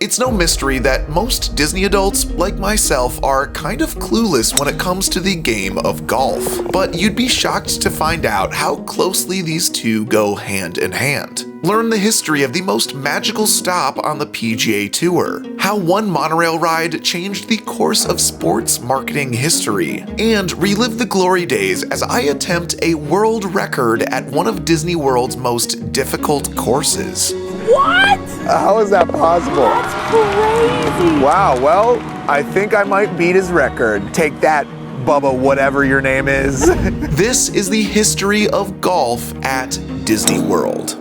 It's no mystery that most Disney adults, like myself, are kind of clueless when it comes to the game of golf. But you'd be shocked to find out how closely these two go hand in hand. Learn the history of the most magical stop on the PGA Tour, how one monorail ride changed the course of sports marketing history, and relive the glory days as I attempt a world record at one of Disney World's most difficult courses. What? How is that possible? That's crazy. Wow, well, I think I might beat his record. Take that, Bubba, whatever your name is. This is the history of golf at Disney World.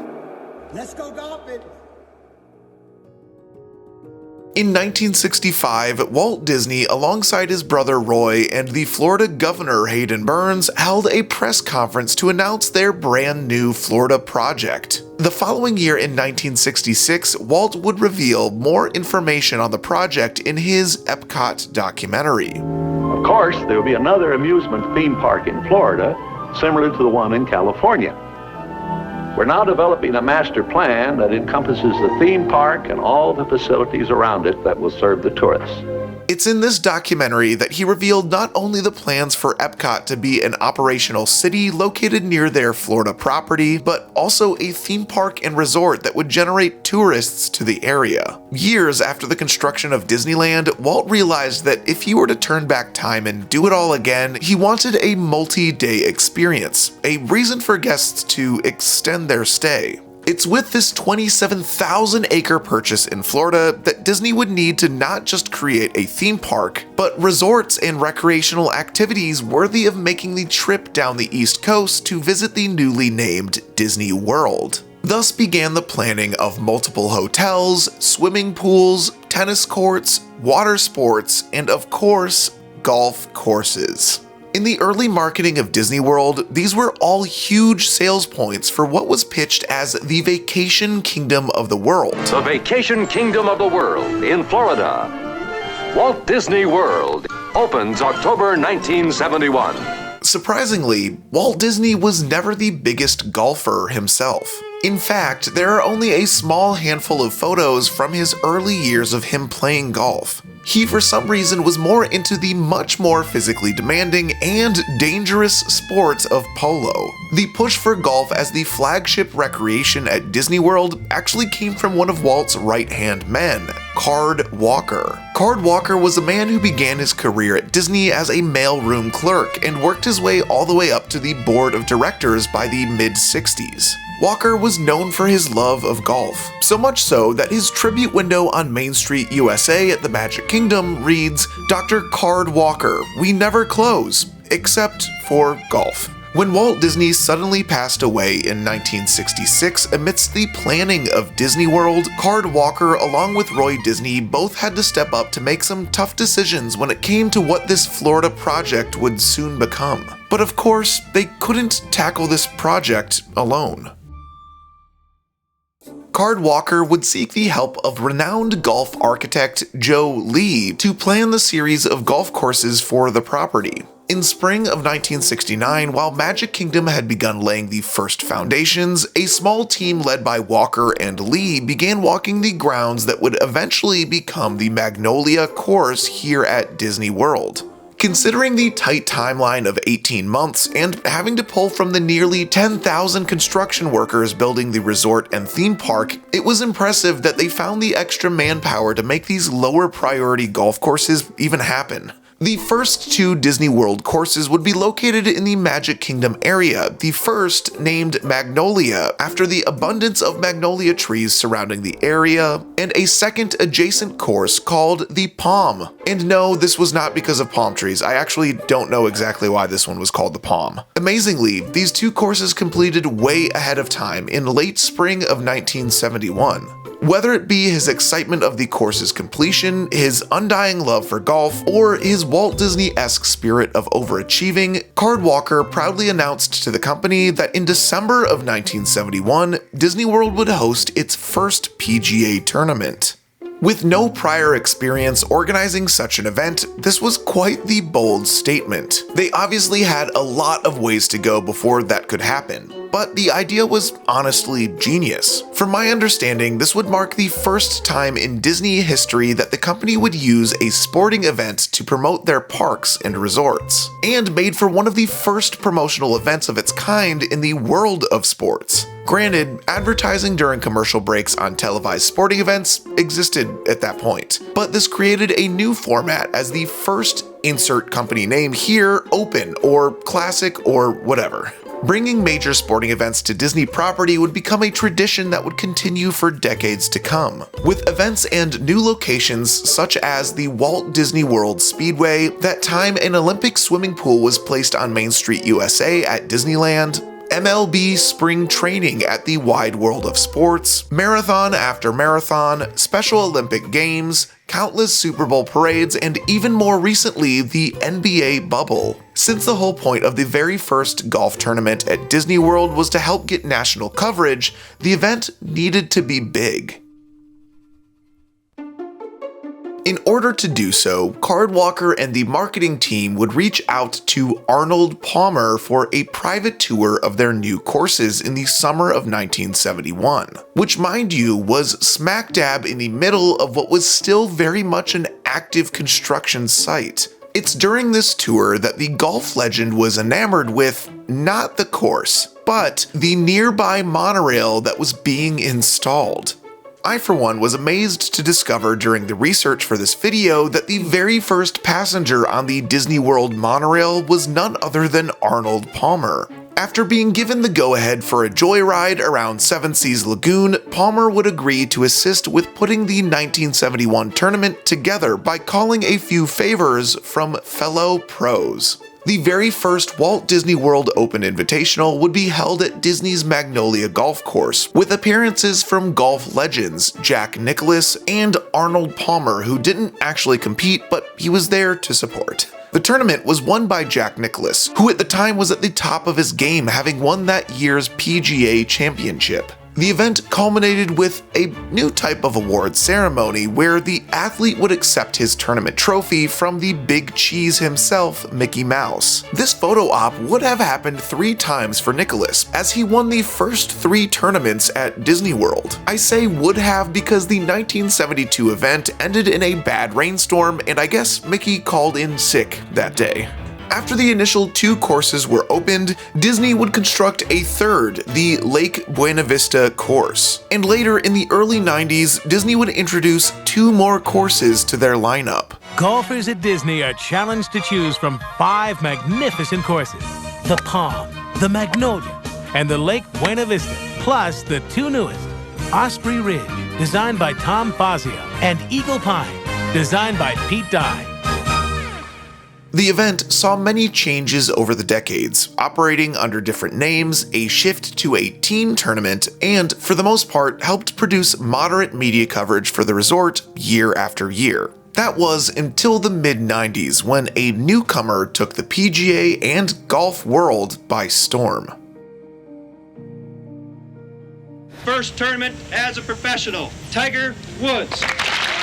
Let's go golfing. In 1965, Walt Disney, alongside his brother Roy and the Florida Governor Hayden Burns, held a press conference to announce their brand new Florida project. The following year in 1966, Walt would reveal more information on the project in his Epcot documentary. Of course, there will be another amusement theme park in Florida, similar to the one in California. We're now developing a master plan that encompasses the theme park and all the facilities around it that will serve the tourists. It's in this documentary that he revealed not only the plans for Epcot to be an operational city located near their Florida property, but also a theme park and resort that would generate tourists to the area. Years after the construction of Disneyland, Walt realized that if he were to turn back time and do it all again, he wanted a multi-day experience, a reason for guests to extend their stay. It's with this 27,000-acre purchase in Florida that Disney would need to not just create a theme park, but resorts and recreational activities worthy of making the trip down the East Coast to visit the newly named Disney World. Thus began the planning of multiple hotels, swimming pools, tennis courts, water sports, and of course, golf courses. In the early marketing of Disney World, these were all huge sales points for what was pitched as the Vacation Kingdom of the World. The Vacation Kingdom of the World in Florida. Walt Disney World opens October 1971. Surprisingly, Walt Disney was never the biggest golfer himself. In fact, there are only a small handful of photos from his early years of him playing golf. He, for some reason, was more into the much more physically demanding and dangerous sports of polo. The push for golf as the flagship recreation at Disney World actually came from one of Walt's right-hand men, Card Walker. Card Walker was a man who began his career at Disney as a mailroom clerk and worked his way all the way up to the board of directors by the mid-60s. Walker was known for his love of golf, so much so that his tribute window on Main Street, USA at the Magic Kingdom reads, "Dr. Card Walker, we never close, except for golf." When Walt Disney suddenly passed away in 1966 amidst the planning of Disney World, Card Walker along with Roy Disney both had to step up to make some tough decisions when it came to what this Florida project would soon become. But of course, they couldn't tackle this project alone. Card Walker would seek the help of renowned golf architect Joe Lee to plan the series of golf courses for the property. In spring of 1969, while Magic Kingdom had begun laying the first foundations, a small team led by Walker and Lee began walking the grounds that would eventually become the Magnolia course here at Disney World. Considering the tight timeline of 18 months and having to pull from the nearly 10,000 construction workers building the resort and theme park, it was impressive that they found the extra manpower to make these lower priority golf courses even happen. The first two Disney World courses would be located in the Magic Kingdom area, the first named Magnolia after the abundance of magnolia trees surrounding the area, and a second adjacent course called the Palm. And no, this was not because of palm trees. I actually don't know exactly why this one was called the Palm. Amazingly, these two courses completed way ahead of time in late spring of 1971. Whether it be his excitement of the course's completion, his undying love for golf, or his Walt Disney-esque spirit of overachieving, Card Walker proudly announced to the company that in December of 1971, Disney World would host its first PGA tournament. With no prior experience organizing such an event, this was quite the bold statement. They obviously had a lot of ways to go before that could happen, but the idea was honestly genius. From my understanding, this would mark the first time in Disney history that the company would use a sporting event to promote their parks and resorts, and made for one of the first promotional events of its kind in the world of sports. Granted, advertising during commercial breaks on televised sporting events existed at that point, but this created a new format as the first insert company name here Open or Classic or whatever. Bringing major sporting events to Disney property would become a tradition that would continue for decades to come, with events and new locations such as the Walt Disney World Speedway. That time an Olympic swimming pool was placed on Main Street, USA at Disneyland, MLB spring training at the Wide World of Sports, marathon after marathon, Special Olympic Games, countless Super Bowl parades, and even more recently, the NBA bubble. Since the whole point of the very first golf tournament at Disney World was to help get national coverage, the event needed to be big. In order to do so, Cardwalker and the marketing team would reach out to Arnold Palmer for a private tour of their new courses in the summer of 1971, which, mind you, was smack dab in the middle of what was still very much an active construction site. It's during this tour that the golf legend was enamored with not the course, but the nearby monorail that was being installed. I, for one, was amazed to discover during the research for this video that the very first passenger on the Disney World monorail was none other than Arnold Palmer. After being given the go-ahead for a joyride around Seven Seas Lagoon, Palmer would agree to assist with putting the 1971 tournament together by calling a few favors from fellow pros. The very first Walt Disney World Open Invitational would be held at Disney's Magnolia Golf Course, with appearances from golf legends Jack Nicklaus and Arnold Palmer, who didn't actually compete, but he was there to support. The tournament was won by Jack Nicklaus, who at the time was at the top of his game, having won that year's PGA Championship. The event culminated with a new type of award ceremony where the athlete would accept his tournament trophy from the big cheese himself, Mickey Mouse. This photo op would have happened 3 times for Nicholas, as he won the first 3 tournaments at Disney World. I say would have because the 1972 event ended in a bad rainstorm, and I guess Mickey called in sick that day. After the initial 2 courses were opened, Disney would construct a third, the Lake Buena Vista course. And later in the early 90s, Disney would introduce 2 more courses to their lineup. Golfers at Disney are challenged to choose from 5 magnificent courses: the Palm, the Magnolia, and the Lake Buena Vista, plus the 2 newest, Osprey Ridge, designed by Tom Fazio, and Eagle Pine, designed by Pete Dye. The event saw many changes over the decades, operating under different names, a shift to a team tournament, and, for the most part, helped produce moderate media coverage for the resort year after year. That was until the mid-90s, when a newcomer took the PGA and golf world by storm. First tournament as a professional, Tiger Woods.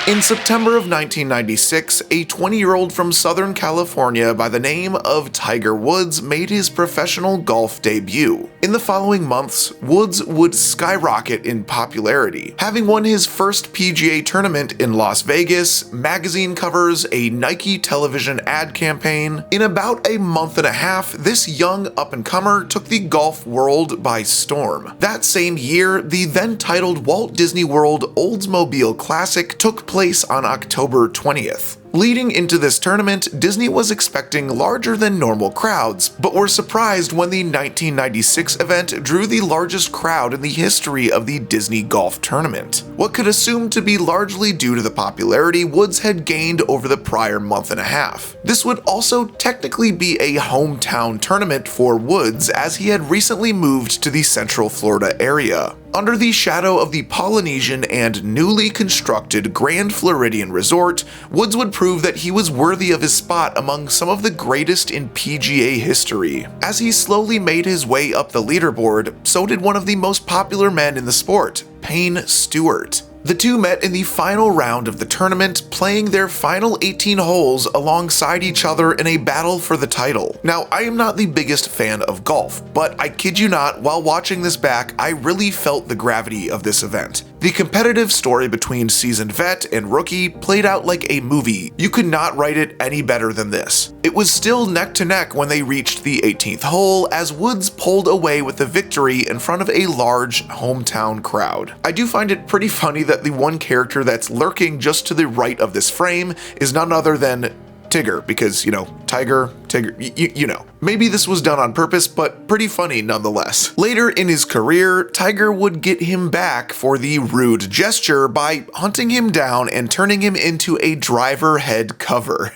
In September of 1996, a 20-year-old from Southern California by the name of Tiger Woods made his professional golf debut. In the following months, Woods would skyrocket in popularity, having won his first PGA tournament in Las Vegas, magazine covers, a Nike television ad campaign. In about a month and a half, this young up-and-comer took the golf world by storm. That same year, the then-titled Walt Disney World Oldsmobile Classic took place on October 20th. Leading into this tournament, Disney was expecting larger than normal crowds, but were surprised when the 1996 event drew the largest crowd in the history of the Disney Golf Tournament. What could assume to be largely due to the popularity Woods had gained over the prior month and a half. This would also technically be a hometown tournament for Woods, as he had recently moved to the Central Florida area. Under the shadow of the Polynesian and newly constructed Grand Floridian Resort, Woods would prove that he was worthy of his spot among some of the greatest in PGA history. As he slowly made his way up the leaderboard, so did one of the most popular men in the sport, Payne Stewart. The two met in the final round of the tournament, playing their final 18 holes alongside each other in a battle for the title. Now, I am not the biggest fan of golf, but I kid you not, while watching this back, I really felt the gravity of this event. The competitive story between seasoned vet and rookie played out like a movie. You could not write it any better than this. It was still neck to neck when they reached the 18th hole, as Woods pulled away with the victory in front of a large hometown crowd. I do find it pretty funny that the one character that's lurking just to the right of this frame is none other than Tigger, because, you know, Tiger, you know. Maybe this was done on purpose, but pretty funny nonetheless. Later in his career, Tiger would get him back for the rude gesture by hunting him down and turning him into a driver head cover.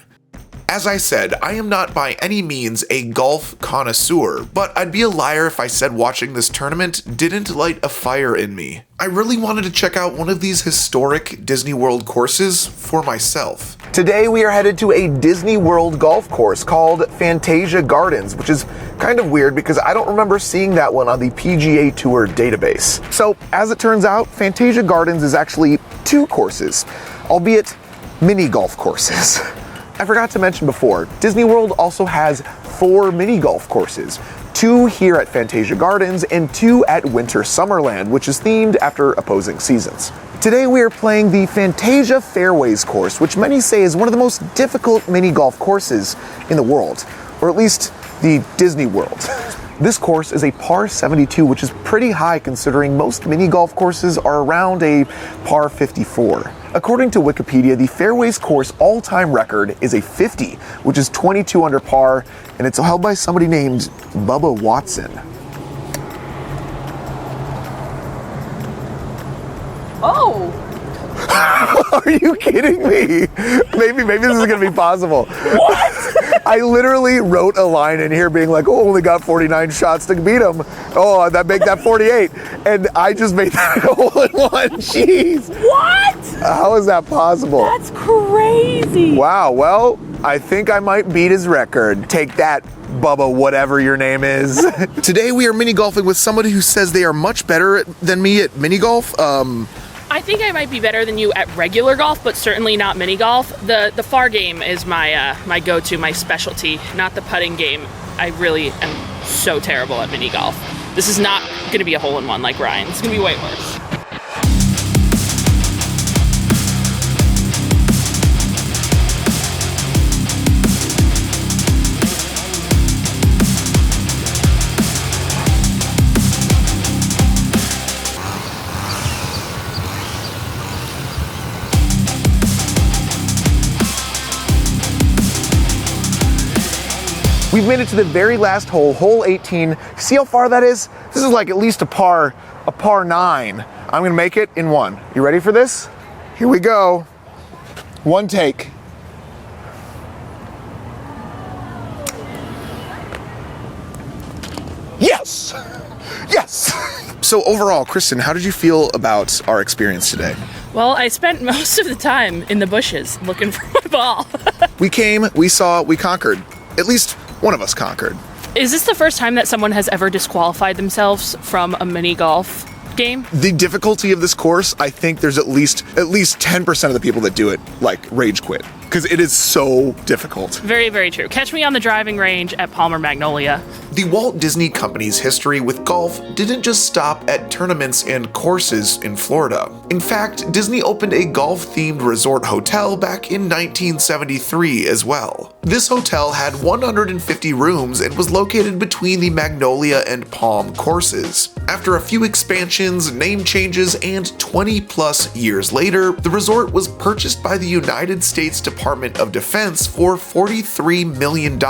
As I said, I am not by any means a golf connoisseur, but I'd be a liar if I said watching this tournament didn't light a fire in me. I really wanted to check out one of these historic Disney World courses for myself. Today we are headed to a Disney World golf course called Fantasia Gardens, which is kind of weird because I don't remember seeing that one on the PGA Tour database. So, as it turns out, Fantasia Gardens is actually two courses, albeit mini golf courses. I forgot to mention before, Disney World also has 4 mini golf courses, 2 here at Fantasia Gardens and 2 at Winter Summerland, which is themed after opposing seasons. Today we are playing the Fantasia Fairways course, which many say is one of the most difficult mini golf courses in the world, or at least the Disney World. This course is a par 72, which is pretty high considering most mini golf courses are around a par 54. According to Wikipedia, the Fairways course all-time record is a 50, which is 22 under par, and it's held by somebody named Bubba Watson. Oh! Are you kidding me? Maybe this is gonna be possible. What? I literally wrote a line in here being like, oh, only got 49 shots to beat him. Oh, that make that 48. And I just made that a hole in one. Jeez. What? How is that possible? That's crazy. Wow, well, I think I might beat his record. Take that, Bubba, whatever your name is. Today we are mini golfing with somebody who says they are much better than me at mini golf. I think I might be better than you at regular golf, but certainly not mini golf. The far game is my my go-to, my specialty, not the putting game. I really am so terrible at mini golf. This is not going to be a hole-in-one like Ryan. It's going to be way worse. We've made it to the very last hole, hole 18. See how far that is? This is like at least a par 9. I'm gonna make it in 1. You ready for this? Here we go. 1 take. Yes! Yes! So overall, Kristen, how did you feel about our experience today? Well, I spent most of the time in the bushes looking for my ball. We came, we saw, we conquered. At least one of us conquered. Is this the first time that someone has ever disqualified themselves from a mini golf game? The difficulty of this course, I think there's at least 10% of the people that do it, like, rage quit. Because it is so difficult. Very, very true. Catch me on the driving range at Palmer Magnolia. The Walt Disney Company's history with golf didn't just stop at tournaments and courses in Florida. In fact, Disney opened a golf-themed resort hotel back in 1973 as well. This hotel had 150 rooms and was located between the Magnolia and Palm courses. After a few expansions, name changes, and 20-plus years later, the resort was purchased by the United States Department of Defense for $43 million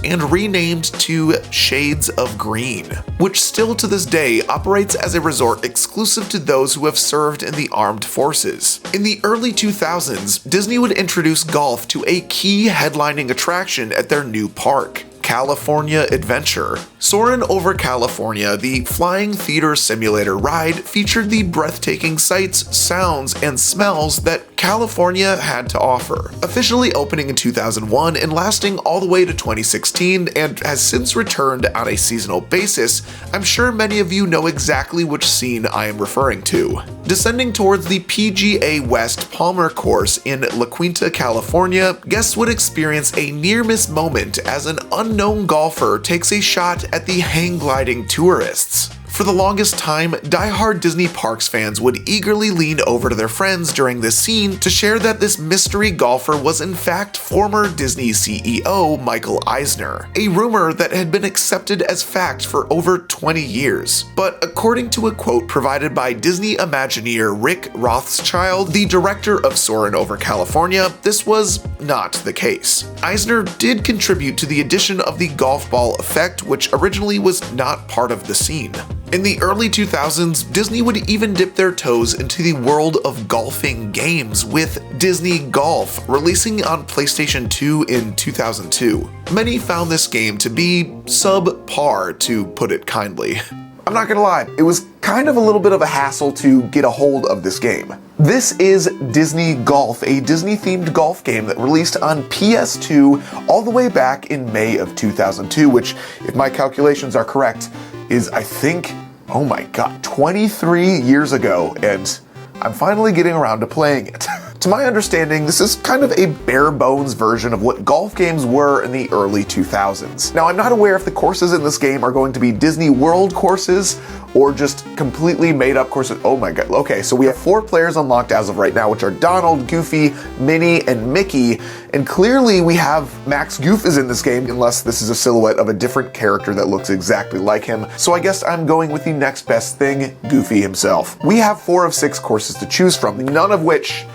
and renamed to Shades of Green, which still to this day operates as a resort exclusive to those who have served in the armed forces. In the early 2000s, Disney would introduce golf to a key headlining attraction at their new park, California Adventure. Soarin' over California, the flying theater simulator ride featured the breathtaking sights, sounds, and smells that California had to offer, officially opening in 2001 and lasting all the way to 2016 and has since returned on a seasonal basis. I'm sure many of you know exactly which scene I am referring to. Descending towards the PGA West Palmer course in La Quinta, California, guests would experience a near-miss moment as an unknown golfer takes a shot at the hang-gliding tourists. For the longest time, die-hard Disney Parks fans would eagerly lean over to their friends during this scene to share that this mystery golfer was in fact former Disney CEO Michael Eisner, a rumor that had been accepted as fact for over 20 years. But according to a quote provided by Disney Imagineer Rick Rothschild, the director of Soarin over California, this was not the case. Eisner did contribute to the addition of the golf ball effect, which originally was not part of the scene. In the early 2000s, Disney would even dip their toes into the world of golfing games with Disney Golf, releasing on PlayStation 2 in 2002. Many found this game to be subpar, to put it kindly. I'm not gonna lie, it was kind of a little bit of a hassle to get a hold of this game. This is Disney Golf, a Disney-themed golf game that released on PS2 all the way back in May of 2002, which, if my calculations are correct, is, I think, oh my god, 23 years ago, and I'm finally getting around to playing it. To my understanding, this is kind of a bare-bones version of what golf games were in the early 2000s. Now, I'm not aware if the courses in this game are going to be Disney World courses or just completely made-up courses. Oh my god, okay, so we have 4 players unlocked as of right now, which are Donald, Goofy, Minnie, and Mickey, and clearly we have Max Goof is in this game, unless this is a silhouette of a different character that looks exactly like him, so I guess I'm going with the next best thing, Goofy himself. We have 4 of 6 courses to choose from, none of which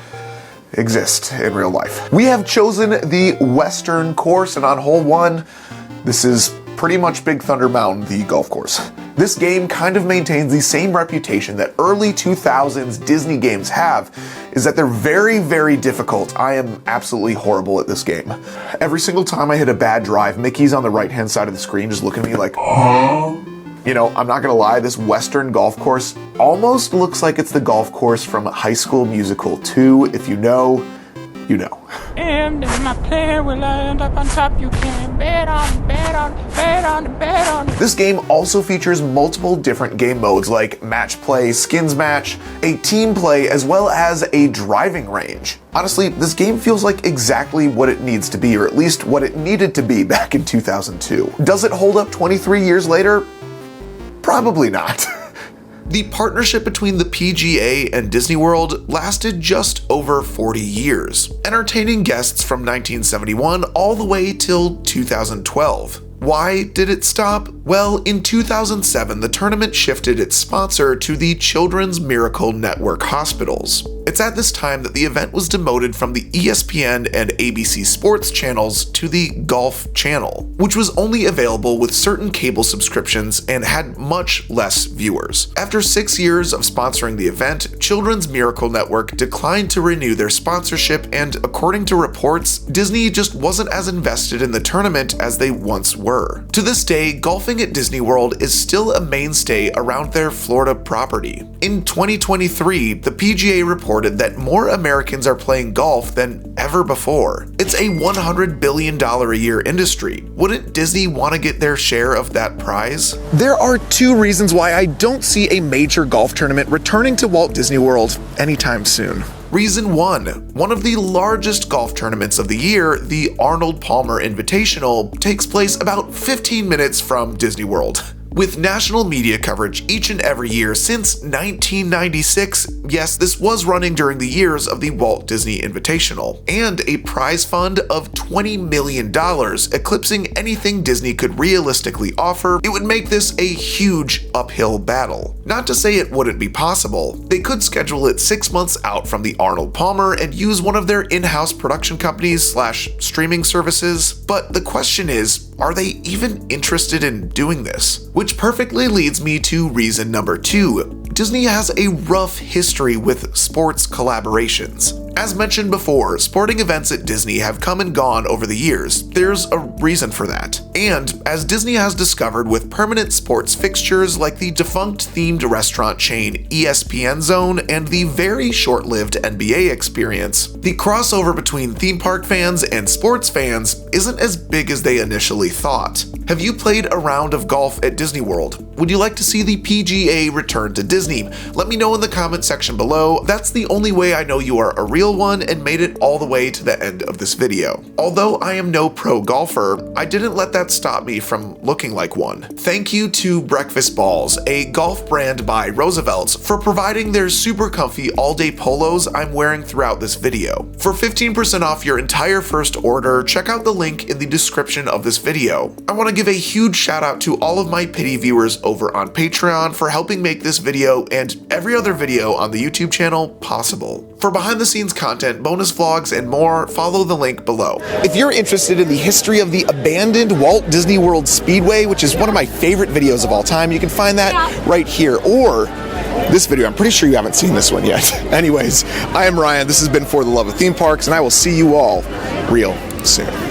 exist in real life. We have chosen the Western course, and on hole 1, this is pretty much Big Thunder Mountain, the golf course. This game kind of maintains the same reputation that early 2000s Disney games have, is that they're very, very difficult. I am absolutely horrible at this game. Every single time I hit a bad drive, Mickey's on the right-hand side of the screen just looking at me like, huh? You know, I'm not gonna lie, this Western golf course almost looks like it's the golf course from High School Musical 2. If you know, you know. And my player will end up on top. You can bet on, bet on, bet on, bet on. This game also features multiple different game modes like match play, skins match, a team play, as well as a driving range. Honestly, this game feels like exactly what it needs to be, or at least what it needed to be back in 2002. Does it hold up 23 years later? Probably not. The partnership between the PGA and Disney World lasted just over 40 years, entertaining guests from 1971 all the way till 2012. Why did it stop? Well, in 2007, the tournament shifted its sponsor to the Children's Miracle Network Hospitals. It's at this time that the event was demoted from the ESPN and ABC Sports channels to the Golf Channel, which was only available with certain cable subscriptions and had much less viewers. After 6 years of sponsoring the event, Children's Miracle Network declined to renew their sponsorship, and according to reports, Disney just wasn't as invested in the tournament as they once were. To this day, golfing at Disney World is still a mainstay around their Florida property. In 2023, the PGA reported that more Americans are playing golf than ever before. It's a $100 billion a year industry. Wouldn't Disney want to get their share of that prize? There are 2 reasons why I don't see a major golf tournament returning to Walt Disney World anytime soon. Reason 1. One of the largest golf tournaments of the year, the Arnold Palmer Invitational, takes place about 15 minutes from Disney World. With national media coverage each and every year since 1996, yes, this was running during the years of the Walt Disney Invitational, and a prize fund of $20 million, eclipsing anything Disney could realistically offer, it would make this a huge uphill battle. Not to say it wouldn't be possible. They could schedule it 6 months out from the Arnold Palmer and use one of their in-house production companies / streaming services, but the question is, are they even interested in doing this? Which perfectly leads me to reason number 2. Disney has a rough history with sports collaborations. As mentioned before, sporting events at Disney have come and gone over the years. There's a reason for that. And as Disney has discovered with permanent sports fixtures like the defunct themed restaurant chain ESPN Zone and the very short-lived NBA experience, the crossover between theme park fans and sports fans isn't as big as they initially thought. Have you played a round of golf at Disney World? Would you like to see the PGA return to Disney? Let me know in the comment section below. That's the only way I know you are a real one and made it all the way to the end of this video. Although I am no pro golfer, I didn't let that stop me from looking like one. Thank you to Breakfast Balls, a golf brand by Roosevelt's, for providing their super comfy all-day polos I'm wearing throughout this video. For 15% off your entire first order, check out the link in the description of this video. I want to give a huge shout out to all of my pity viewers over on Patreon for helping make this video and every other video on the YouTube channel possible. For behind the scenes content, bonus vlogs, and more, follow the link below. If you're interested in the history of the abandoned Walt Disney World Speedway, which is one of my favorite videos of all time, you can find that right here, or this video. I'm pretty sure you haven't seen this one yet. Anyways, I am Ryan. This has been For the Love of Theme Parks, and I will see you all real soon.